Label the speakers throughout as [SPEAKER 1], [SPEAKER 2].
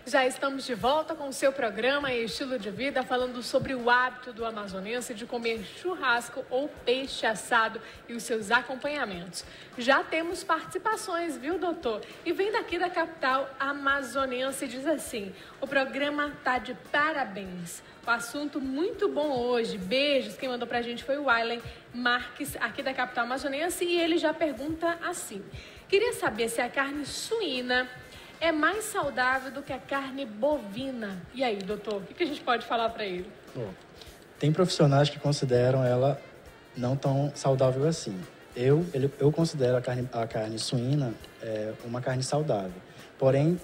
[SPEAKER 1] Já estamos de volta com o seu programa Estilo de Vida, falando sobre o hábito do amazonense de comer churrasco ou peixe assado e os seus acompanhamentos. Já temos participações, viu, doutor? E vem daqui da capital amazonense e diz assim: o programa tá de parabéns. O assunto muito bom hoje. Beijos. Quem mandou pra gente foi o Ailen Marques, aqui da capital amazonense, e ele já pergunta assim: queria saber se a carne suína é mais saudável do que a carne bovina. E aí, doutor, o que a gente pode falar para ele?
[SPEAKER 2] Bom, tem profissionais que consideram ela não tão saudável assim. Eu considero a carne suína uma carne saudável. Porém,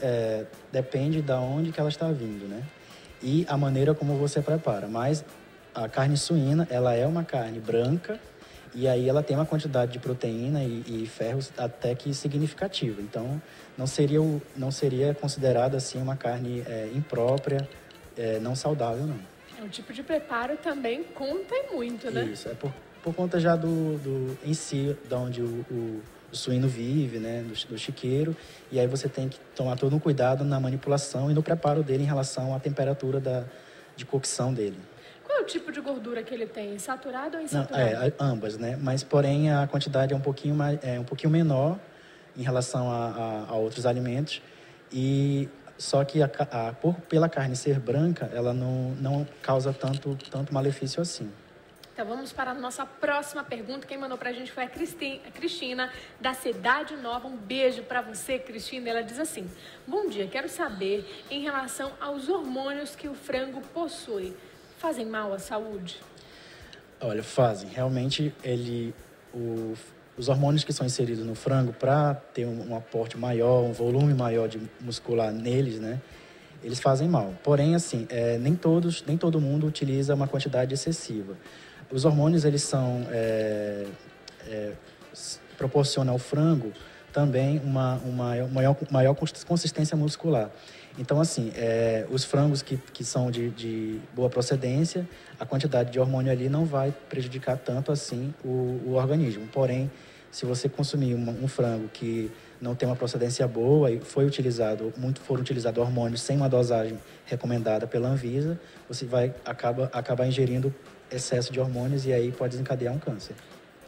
[SPEAKER 2] depende de onde que ela está vindo, né? E a maneira como você prepara. Mas a carne suína, ela é uma carne branca, e aí ela tem uma quantidade de proteína e ferros até que significativa. Então, não seria considerada assim uma carne imprópria, não saudável, não.
[SPEAKER 1] O tipo de preparo também conta muito, né?
[SPEAKER 2] Isso, é por conta já em si, de onde o suíno vive, né, do chiqueiro. E aí você tem que tomar todo um cuidado na manipulação e no preparo dele em relação à temperatura de cocção dele.
[SPEAKER 1] Qual é o tipo de gordura que ele tem? Saturado ou insaturado?
[SPEAKER 2] Não, ambas, né? Mas, porém, a quantidade é um pouquinho menor em relação a outros alimentos. E só que pela carne ser branca, ela não causa tanto malefício assim.
[SPEAKER 1] Então vamos para a nossa próxima pergunta. Quem mandou para a gente foi a Cristina, da Cidade Nova. Um beijo para você, Cristina. Ela diz assim: bom dia, quero saber em relação aos hormônios que o frango possui. Fazem mal à saúde?
[SPEAKER 2] Olha, fazem. Realmente, os hormônios que são inseridos no frango, para ter um aporte maior, um volume maior de muscular neles, né, eles fazem mal. Porém, assim, nem todo mundo utiliza uma quantidade excessiva. Os hormônios, eles proporcionam ao frango também uma maior consistência muscular. Então, assim, os frangos que são de boa procedência, a quantidade de hormônio ali não vai prejudicar tanto assim o organismo. Porém, se você consumir um frango que não tem uma procedência boa e foram utilizados hormônios sem uma dosagem recomendada pela Anvisa, você vai acabar ingerindo excesso de hormônios e aí pode desencadear um câncer.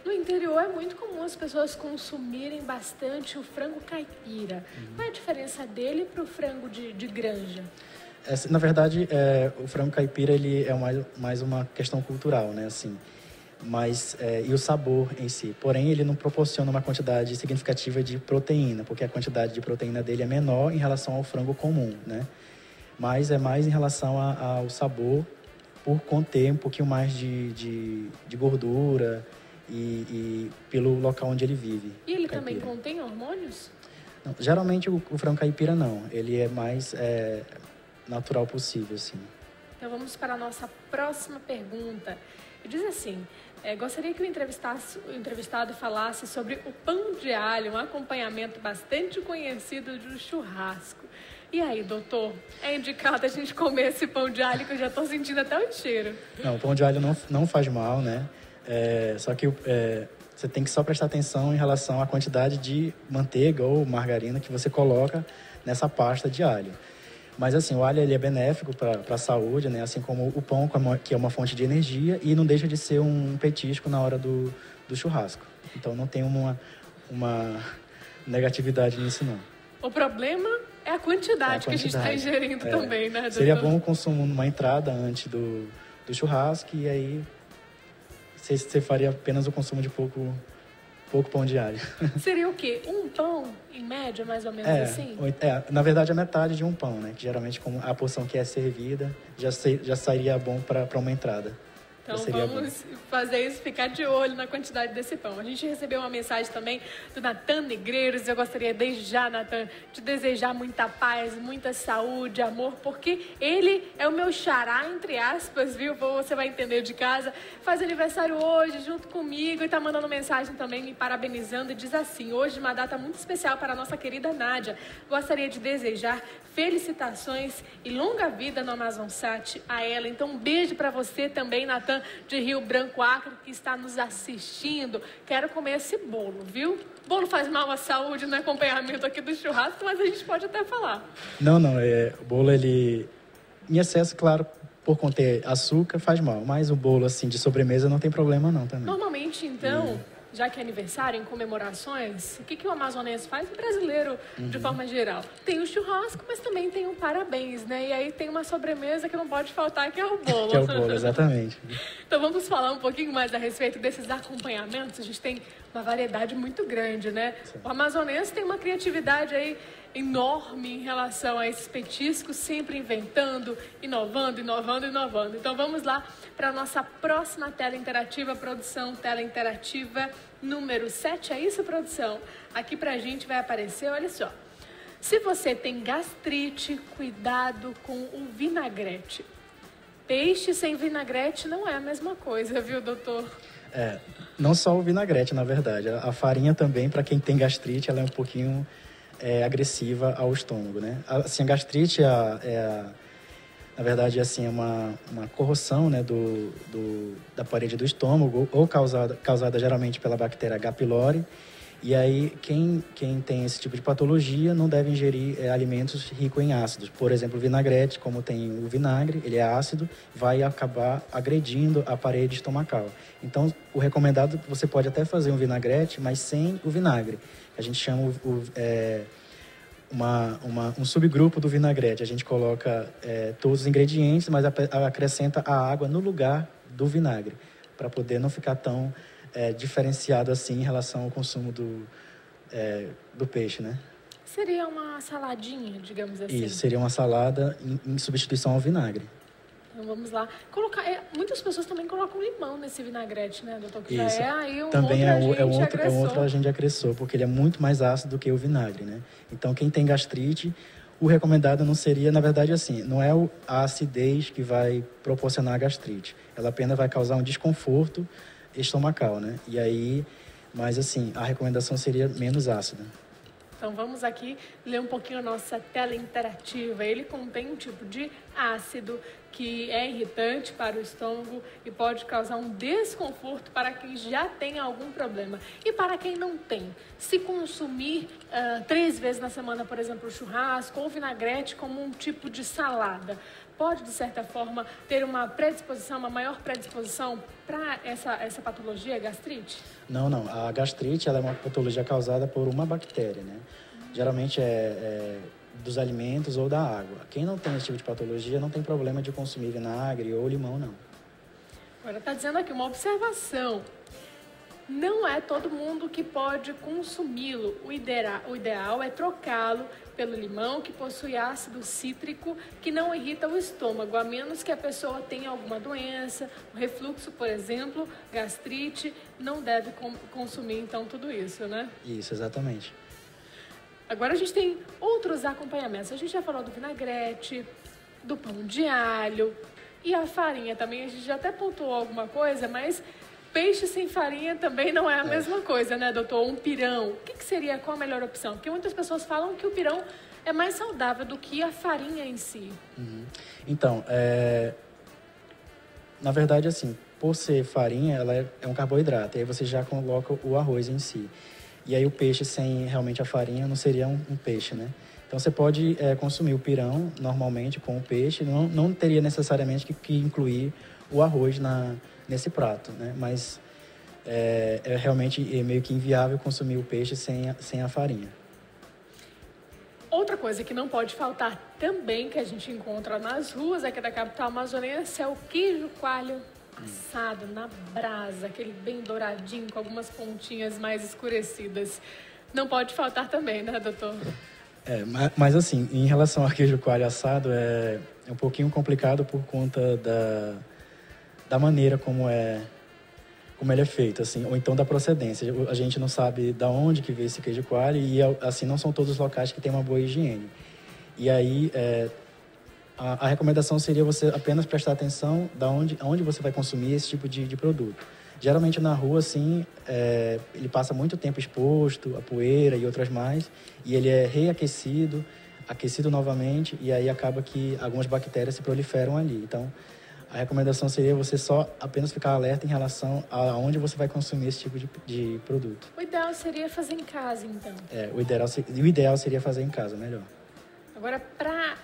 [SPEAKER 1] No interior é muito comum as pessoas consumirem bastante o frango caipira. Qual é a diferença dele para o frango de granja?
[SPEAKER 2] Na verdade, o frango caipira ele é mais uma questão cultural, né? Assim, e o sabor em si. Porém, ele não proporciona uma quantidade significativa de proteína, porque a quantidade de proteína dele é menor em relação ao frango comum, né? Mas é mais em relação ao sabor, por conter um pouquinho mais de gordura e pelo local onde ele vive.
[SPEAKER 1] E ele também contém hormônios?
[SPEAKER 2] Não, geralmente o frango caipira não, ele é mais natural possível, assim.
[SPEAKER 1] Então vamos para a nossa próxima pergunta. Diz assim: gostaria que o entrevistado falasse sobre o pão de alho, um acompanhamento bastante conhecido do churrasco. E aí, doutor, é indicado a gente comer esse pão de alho, que eu já estou sentindo até o cheiro?
[SPEAKER 2] Não, o pão de alho não faz mal, né? Só que você tem que só prestar atenção em relação à quantidade de manteiga ou margarina que você coloca nessa pasta de alho. Mas assim, o alho ele é benéfico para a saúde, né? Assim como o pão, que é uma fonte de energia, e não deixa de ser um petisco na hora do churrasco. Então não tem uma negatividade nisso, não.
[SPEAKER 1] O problema é a quantidade que a gente está ingerindo também, né, doutor?
[SPEAKER 2] Seria bom o consumo numa entrada antes do churrasco, e aí você faria apenas o consumo de pouco pão de alho.
[SPEAKER 1] Seria o quê? Um pão, em média, mais ou menos assim?
[SPEAKER 2] Na verdade, a metade de um pão, né? Que geralmente, como a porção que é servida, já sairia bom para uma entrada.
[SPEAKER 1] Então vamos fazer isso, ficar de olho na quantidade desse pão. A gente recebeu uma mensagem também do Natan Negreiros. Eu gostaria desde já, Natan, de desejar muita paz, muita saúde, amor, porque ele é o meu xará, entre aspas, viu? Você vai entender de casa. Faz aniversário hoje, junto comigo, e tá mandando mensagem também, me parabenizando, e diz assim: hoje uma data muito especial para a nossa querida Nádia. Gostaria de desejar felicitações e longa vida no Amazonsat a ela. Então um beijo para você também, Natan. Natan, de Rio Branco, Acre, que está nos assistindo. Quero comer esse bolo, viu? O bolo faz mal à saúde no acompanhamento aqui do churrasco, mas a gente pode até falar.
[SPEAKER 2] Não, o bolo, ele, em excesso, claro, por conter açúcar, faz mal. Mas o bolo, assim, de sobremesa não tem problema não também.
[SPEAKER 1] Normalmente, então, já que é aniversário, em comemorações, o que o amazonense faz? O brasileiro, de forma geral. Tem o churrasco, mas também tem o parabéns, né? E aí tem uma sobremesa que não pode faltar, que é o bolo.
[SPEAKER 2] Que é o bolo, exatamente.
[SPEAKER 1] Então vamos falar um pouquinho mais a respeito desses acompanhamentos. A gente tem uma variedade muito grande, né? Sim. O amazonense tem uma criatividade aí enorme em relação a esses petiscos, sempre inventando, inovando. Então vamos lá para a nossa próxima tela interativa, produção, tela interativa número 7, é isso, produção? Aqui pra gente vai aparecer, olha só. Se você tem gastrite, cuidado com o vinagrete. Peixe sem vinagrete não é a mesma coisa, viu, doutor?
[SPEAKER 2] Não só o vinagrete, na verdade. A farinha também, para quem tem gastrite, ela é um pouquinho agressiva ao estômago, né? Assim, a gastrite na verdade, assim, é uma corrosão, né, da parede do estômago, ou causada geralmente pela bactéria H. pylori. E aí, quem tem esse tipo de patologia não deve ingerir alimentos ricos em ácidos. Por exemplo, o vinagrete, como tem o vinagre, ele é ácido, vai acabar agredindo a parede estomacal. Então, o recomendado, você pode até fazer um vinagrete, mas sem o vinagre. A gente chama um subgrupo do vinagrete. A gente coloca todos os ingredientes, mas acrescenta a água no lugar do vinagre, para poder não ficar tão diferenciado assim em relação ao consumo do peixe, né?
[SPEAKER 1] Seria uma saladinha, digamos assim.
[SPEAKER 2] Isso, seria uma salada em substituição ao vinagre.
[SPEAKER 1] Então vamos lá. Muitas pessoas também colocam limão nesse vinagrete, né, doutor? Que
[SPEAKER 2] isso.
[SPEAKER 1] Já é aí
[SPEAKER 2] também é um outro agente agressor, porque ele é muito mais ácido do que o vinagre, né? Então, quem tem gastrite, o recomendado não seria, na verdade, assim, não é a acidez que vai proporcionar a gastrite. Ela apenas vai causar um desconforto estomacal, né? E aí, mas assim, a recomendação seria menos ácida.
[SPEAKER 1] Então vamos aqui ler um pouquinho a nossa tela interativa. Ele contém um tipo de ácido que é irritante para o estômago e pode causar um desconforto para quem já tem algum problema. E para quem não tem, se consumir 3 vezes na semana, por exemplo, churrasco ou vinagrete como um tipo de salada, pode, de certa forma, ter uma maior predisposição para essa patologia, gastrite?
[SPEAKER 2] Não. A gastrite ela é uma patologia causada por uma bactéria, né? Geralmente é dos alimentos ou da água. Quem não tem esse tipo de patologia não tem problema de consumir vinagre ou limão, não.
[SPEAKER 1] Agora está dizendo aqui uma observação. Não é todo mundo que pode consumi-lo. O ideal é trocá-lo pelo limão, que possui ácido cítrico, que não irrita o estômago, a menos que a pessoa tenha alguma doença, refluxo, por exemplo, gastrite, não deve consumir, então, tudo isso, né?
[SPEAKER 2] Isso, exatamente.
[SPEAKER 1] Agora a gente tem outros acompanhamentos. A gente já falou do vinagrete, do pão de alho e a farinha também. A gente já até pontuou alguma coisa, mas peixe sem farinha também não é a mesma coisa, né, doutor? Um pirão. O que seria, qual a melhor opção? Porque muitas pessoas falam que o pirão é mais saudável do que a farinha em si.
[SPEAKER 2] Então, na verdade, assim, por ser farinha, ela é um carboidrato. E aí você já coloca o arroz em si. E aí o peixe sem realmente a farinha não seria um peixe, né? Então você pode consumir o pirão normalmente com o peixe, não teria necessariamente que incluir o arroz nesse prato, né? Mas realmente meio que inviável consumir o peixe sem a farinha.
[SPEAKER 1] Outra coisa que não pode faltar também, que a gente encontra nas ruas aqui da capital amazonense, é o queijo coalho assado na brasa, aquele bem douradinho com algumas pontinhas mais escurecidas. Não pode faltar também, né, doutor?
[SPEAKER 2] Mas assim, em relação ao queijo coalho assado, é um pouquinho complicado por conta da maneira como ele é feito, assim, ou então da procedência. A gente não sabe de onde que veio esse queijo coalho e, assim, não são todos os locais que têm uma boa higiene. E aí, a recomendação seria você apenas prestar atenção aonde você vai consumir esse tipo de produto. Geralmente na rua, assim, ele passa muito tempo exposto, a poeira e outras mais, e ele é reaquecido, aquecido novamente, e aí acaba que algumas bactérias se proliferam ali. Então, A recomendação seria você só apenas ficar alerta em relação a onde você vai consumir esse tipo de produto.
[SPEAKER 1] O ideal seria fazer em casa, então.
[SPEAKER 2] O ideal seria fazer em casa, melhor.
[SPEAKER 1] Agora, para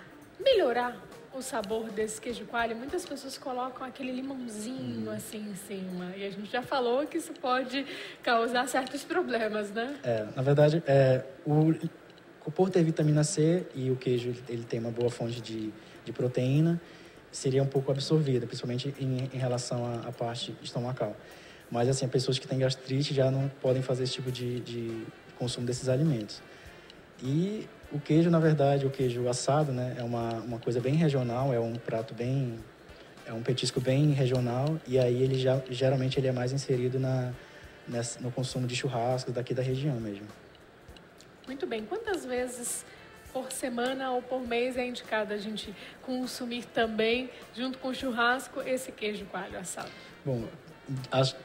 [SPEAKER 1] melhorar o sabor desse queijo coalho, muitas pessoas colocam aquele limãozinho assim em cima. E a gente já falou que isso pode causar certos problemas, né?
[SPEAKER 2] Na verdade, por ter vitamina C e o queijo ele tem uma boa fonte de proteína, seria um pouco absorvida, principalmente em relação à parte estomacal. Mas, assim, pessoas que têm gastrite já não podem fazer esse tipo de consumo desses alimentos. E o queijo, na verdade, o queijo assado, né, é uma coisa bem regional, é um prato é um petisco bem regional, e aí ele geralmente ele é mais inserido no consumo de churrascos daqui da região mesmo.
[SPEAKER 1] Muito bem. Quantas vezes por semana ou por mês é indicado a gente consumir também, junto com o churrasco, esse queijo coalho assado?
[SPEAKER 2] Bom,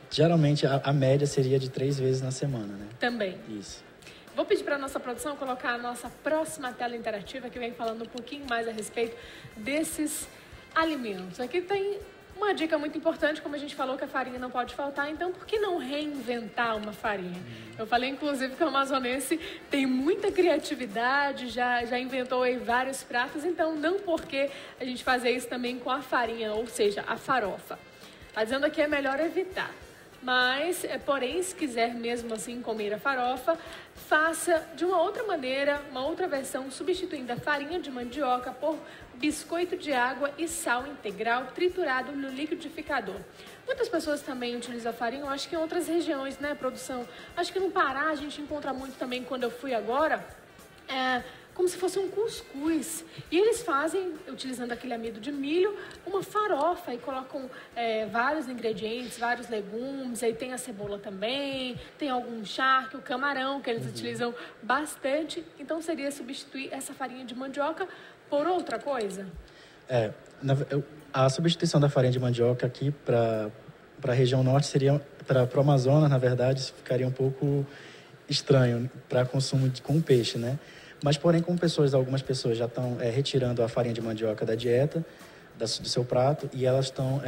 [SPEAKER 2] geralmente a média seria de 3 vezes na semana, né?
[SPEAKER 1] Também.
[SPEAKER 2] Isso.
[SPEAKER 1] Vou pedir para a nossa produção colocar a nossa próxima tela interativa, que vem falando um pouquinho mais a respeito desses alimentos. Aqui tem uma dica muito importante, como a gente falou que a farinha não pode faltar, então por que não reinventar uma farinha? Eu falei, inclusive, que o amazonense tem muita criatividade, já inventou aí vários pratos, então não por que a gente fazer isso também com a farinha, ou seja, a farofa. Está dizendo aqui é melhor evitar. Mas, porém, se quiser mesmo assim comer a farofa, faça de uma outra maneira, uma outra versão, substituindo a farinha de mandioca por biscoito de água e sal integral triturado no liquidificador. Muitas pessoas também utilizam a farinha, eu acho que em outras regiões, né, produção? Acho que no Pará a gente encontra muito também, quando eu fui agora, como se fosse um cuscuz. E eles fazem, utilizando aquele amido de milho, uma farofa e colocam vários ingredientes, vários legumes, aí tem a cebola também, tem algum charque, o camarão, que eles utilizam bastante. Então seria substituir essa farinha de mandioca por outra coisa?
[SPEAKER 2] A substituição da farinha de mandioca aqui para a região norte seria, para o Amazonas, na verdade, ficaria um pouco estranho para consumo com peixe, né? Mas, porém, como algumas pessoas já estão retirando a farinha de mandioca da dieta, do seu prato, e elas estão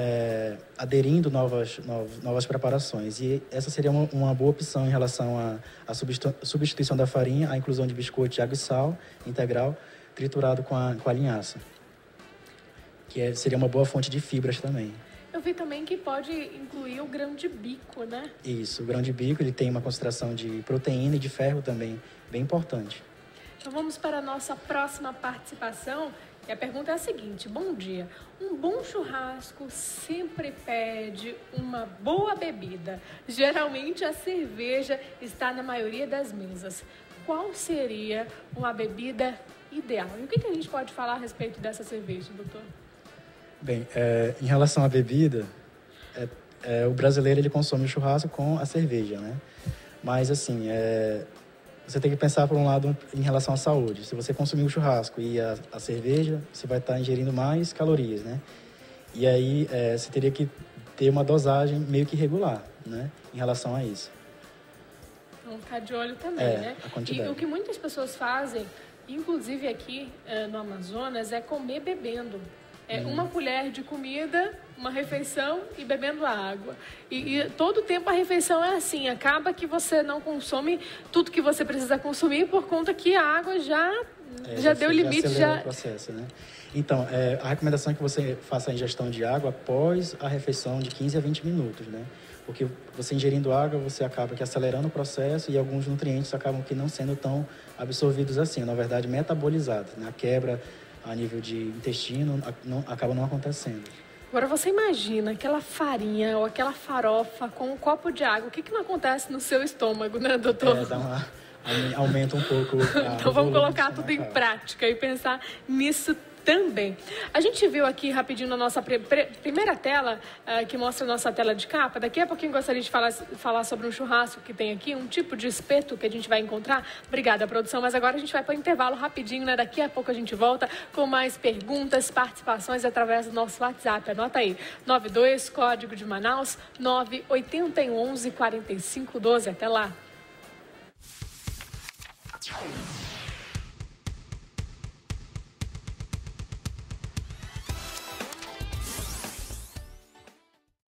[SPEAKER 2] aderindo novas preparações. E essa seria uma boa opção em relação à substituição da farinha, a inclusão de biscoito de água e sal integral, triturado com a linhaça, que seria uma boa fonte de fibras também.
[SPEAKER 1] Eu vi também que pode incluir o grão de bico, né?
[SPEAKER 2] Isso, o grão de bico ele tem uma concentração de proteína e de ferro também, bem importante.
[SPEAKER 1] Então vamos para a nossa próxima participação. E a pergunta é a seguinte: bom dia. Um bom churrasco sempre pede uma boa bebida. Geralmente a cerveja está na maioria das mesas. Qual seria uma bebida ideal? E o que a gente pode falar a respeito dessa cerveja, doutor?
[SPEAKER 2] Bem, em relação à bebida, o brasileiro ele consome o churrasco com a cerveja, né? Mas assim, você tem que pensar por um lado em relação à saúde. Se você consumir o churrasco e a cerveja, você vai estar ingerindo mais calorias, né? E aí você teria que ter uma dosagem meio que regular, né? Em relação a isso.
[SPEAKER 1] Então, ficar de olho também, né?
[SPEAKER 2] A quantidade.
[SPEAKER 1] E o que muitas pessoas fazem, inclusive aqui no Amazonas, é comer bebendo. Uma colher de comida, uma refeição e bebendo água. E todo tempo a refeição é assim, acaba que você não consome tudo que você precisa consumir por conta que a água já deu limite.
[SPEAKER 2] Já o processo, né? Então, a recomendação é que você faça a ingestão de água após a refeição de 15 a 20 minutos, né? Porque você ingerindo água, você acaba que acelerando o processo e alguns nutrientes acabam que não sendo tão absorvidos assim, na verdade metabolizados, né? A quebra a nível de intestino acaba não acontecendo.
[SPEAKER 1] Agora você imagina aquela farinha ou aquela farofa com um copo de água, o que não acontece no seu estômago, né, doutor?
[SPEAKER 2] Aumenta um pouco.
[SPEAKER 1] Então vamos colocar tudo em prática e pensar nisso também. A gente viu aqui rapidinho na nossa primeira tela, que mostra a nossa tela de capa. Daqui a pouquinho gostaria de falar sobre um churrasco que tem aqui, um tipo de espeto que a gente vai encontrar. Obrigada, produção, mas agora a gente vai para o intervalo rapidinho, né? Daqui a pouco a gente volta com mais perguntas, participações através do nosso WhatsApp. Anota aí, 92, código de Manaus, 98111 4512. Até lá.